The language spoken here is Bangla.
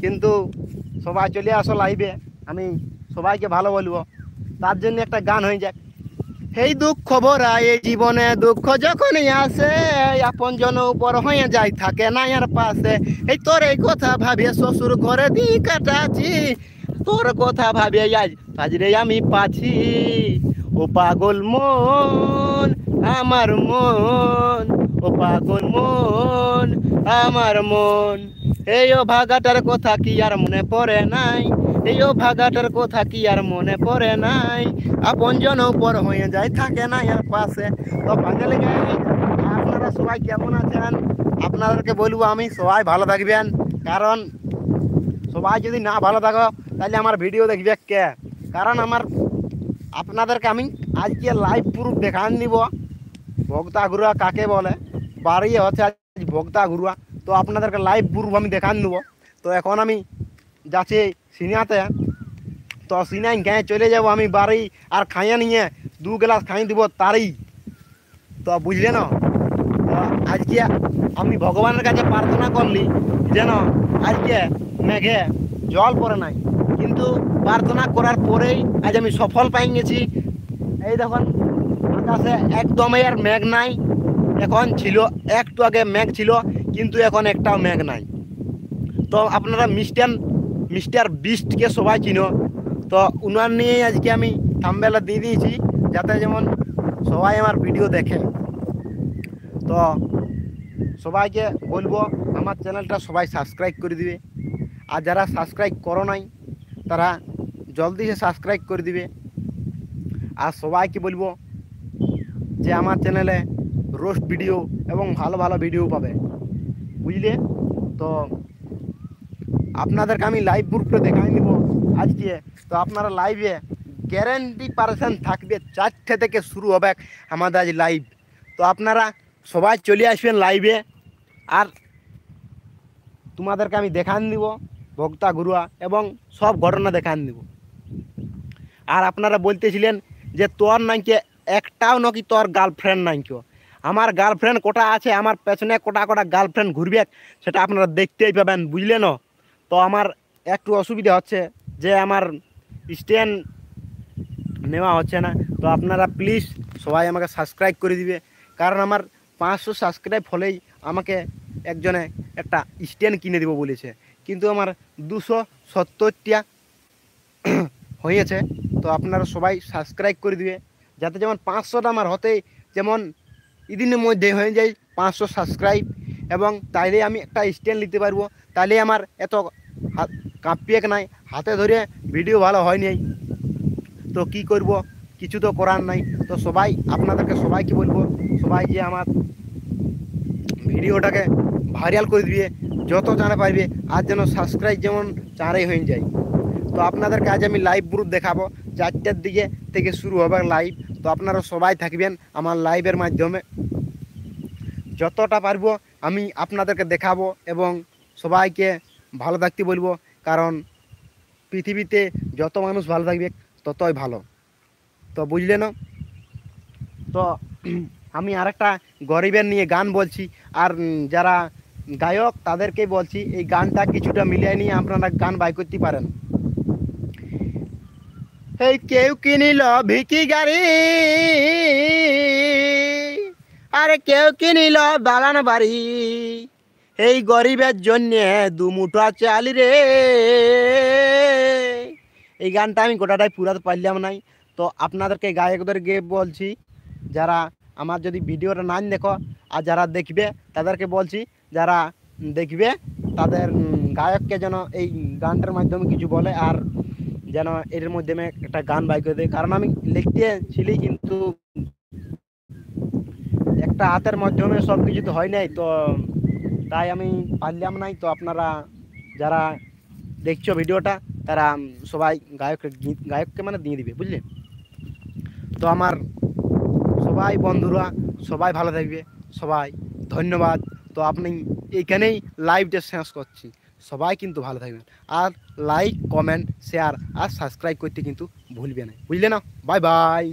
কিন্তু সবাই চলে আসো লাইভে, আমি সবাইকে ভালো বলবো, তার জন্য একটা গান হয়ে যাক। এই দুঃখ ভরা এই জীবনে দুঃখ যখনই আসে, আপন জন উপর হয়ে যায় থাকে না আর পাশে। এই তোর এই কথা ভাবে শ্বশুর ঘরে দিয়ে কাটাচ্ছি, তোর কথা ভাবে আজ রে আমি পাচ্ছি। ও পাগল মন আমার মন, ও পাগল মন আমার মন, এই ও ভাগাটার কথা কি আর মনে পড়ে নাই, এই ও ভাগাটার কথা কি আর মনে পড়ে নাই, আপন জন উপর হয়ে যায় থাকে না আর পাশে। তো বাঙালি গায়ে আপনারা সবাই কেমন আছেন? আপনাদেরকে বলবো আমি সবাই ভালো থাকবেন, কারণ সবাই যদি না ভালো থাকো তাহলে আমার ভিডিও দেখবে কে? কারণ আপনাদেরকে আমি আজকে লাইভ প্রুফ দেখান দিব ভক্তা ঘুরা কাকে বলে। বাড়ি হচ্ছে আজ ভক্তা ঘুরা, তো আপনাদেরকে লাইভ প্রুফ আমি দেখান দেবো। তো এখন আমি যাচ্ছি সিনিয়াতে, তো সিনাই গায়ে চলে যাব আমি বাড়ি, আর খাইয়া নিয়ে 2 গ্লাস খাই দিব তারই। তো বুঝলে না, তো আজকে আমি ভগবানের কাছে প্রার্থনা করলি যেন আজকে মেঘে জল পড়ে নাই, কিন্তু প্রার্থনা করার পরেই আজ আমি সফল পাই গেছি। এই দেখুন আকাশে একদমই আর মেঘ নাই, এখন ছিল একটু আগে মেঘ ছিল, কিন্তু এখন একটাও মেঘ নাই। তো আপনারা মিস্টার বিস্টকে সবাই চিনো, তো উনার নিয়ে আজকে আমি থাম্বনেলটা দিয়ে দিয়েছি যাতে যেমন সবাই আমার ভিডিও দেখে। তো সবাইকে বলবো আমার চ্যানেলটা সবাই সাবস্ক্রাইব করে দিবে, আর যারা সাবস্ক্রাইব করো নাই তারা জলদি সে সাবস্ক্রাইব করে দিবে। আর সবাইকে বলবো যে আমার চ্যানেলে রোস্ট ভিডিও এবং ভালো ভালো ভিডিও পাবে, বুঝলে? তো আপনাদেরকে আমি লাইভ গ্রুপে দেখাই দিব আজকে। তো আপনারা লাইভে গ্যারেন্টি পার্সেন্ট থাকবে, 4টে থেকে শুরু হবে আমাদের আজ লাইভ। তো আপনারা সবাই চলে আসবেন লাইভে, আর তোমাদেরকে আমি দেখান দিব ভক্তা গুরুয়া এবং সব ঘটনা দেখান দিব। আর আপনারা বলতেছিলেন যে তোর নাকি একটাও নাকি তোর গার্লফ্রেন্ড নাই কেউ। আমার গার্লফ্রেন্ড কোটা আছে, আমার পেছনে কোটা কোটা গার্লফ্রেন্ড ঘুরবে, সেটা আপনারা দেখতেই পাবেন, বুঝলেন? তো আমার একটু অসুবিধা হচ্ছে যে আমার স্ট্যান্ড নেওয়া হচ্ছে না। তো আপনারা প্লিজ সবাই আমাকে সাবস্ক্রাইব করে দিবে, কারণ আমার 500 সাবস্ক্রাইব হলেই আমাকে একজনে একটা স্ট্যান্ড কিনে দিব বলেছে, কিন্তু আমার 270টা হয়েছে। তো আপনারা সবাই সাবস্ক্রাইব করে দিবে যাতে যেমন 500টা আমার হতেই যেমন এদিনের মধ্যে হয়ে যায় 500 সাবস্ক্রাইব, এবং তাইলে আমি একটা স্ট্যান্ড নিতে পারবো। তাইলে আমার এত কাঁপিয়ে নাই, হাতে ধরে ভিডিও ভালো হয়নি, তো কি করব, কিছু তো করার নাই। তো সবাই আপনাদেরকে সবাইকে বলবো সবাই যে আমার ভিডিওটাকে ভাইরাল করে দিবে যত জানা পারবে, আর যেন সাবস্ক্রাইব যেমন চাঁড়াই হয়ে যায়। তো আপনাদের কাছে আমি লাইভ গ্রুপ দেখাবো, 4টার দিকে থেকে শুরু হবে লাইভ। তো আপনারা সবাই থাকবেন আমার লাইভের মাধ্যমে, যতটা পারবো আমি আপনাদেরকে দেখাবো এবং সবাইকে ভালো থাকতে বলবো, কারণ পৃথিবীতে যত মানুষ ভালো থাকবে ততই ভালো। তো বুঝলে না? তো আমি আরেকটা গরিবের নিয়ে গান বলছি, আর যারা গায়ক তাদেরকেই বলছি এই গানটা কিছুটা মিলিয়ে নিয়ে আপনারা গান বাই করতে পারেন। এই কেউ কিনিল ভিকি গাড়ি, আর কেউ কিনিল বাগান বাড়ি, এই গরিবের জন্যে 2 মুঠা চাল রে। এই গানটা আমি গোটাটাই পুরাতে পারলাম নাই, তো আপনাদেরকে গায়কদেরকে বলছি যারা আমার যদি ভিডিওটা না দেখো, আর যারা দেখবে তাদেরকে বলছি যারা দেখবে তাদের গায়ককে যেন এই গানটার মাধ্যমে কিছু বলে, আর যেন এর মাধ্যমে একটা গান বাই করে দেয়। কারণ আমি লিখতে ছিলি কিন্তু একটা হাতের মাধ্যমে সব কিছু তো হয় নাই, তো তাই আমি পারলাম নাই। তো আপনারা যারা দেখছো ভিডিওটা তারা সবাই গায়ককে মানে দিয়ে দিবে, বুঝলে? তো আমার সবাই বন্ধুরা সবাই ভালো থাকবে, সবাই ধন্যবাদ। তো আপনি এইখানেই লাইভটা শেষ করছি, সবাই কিন্তু ভালো থাকবেন, আর লাইক কমেন্ট শেয়ার আর সাবস্ক্রাইব করতে কিন্তু ভুলবে না, বুঝলে না? Bye bye.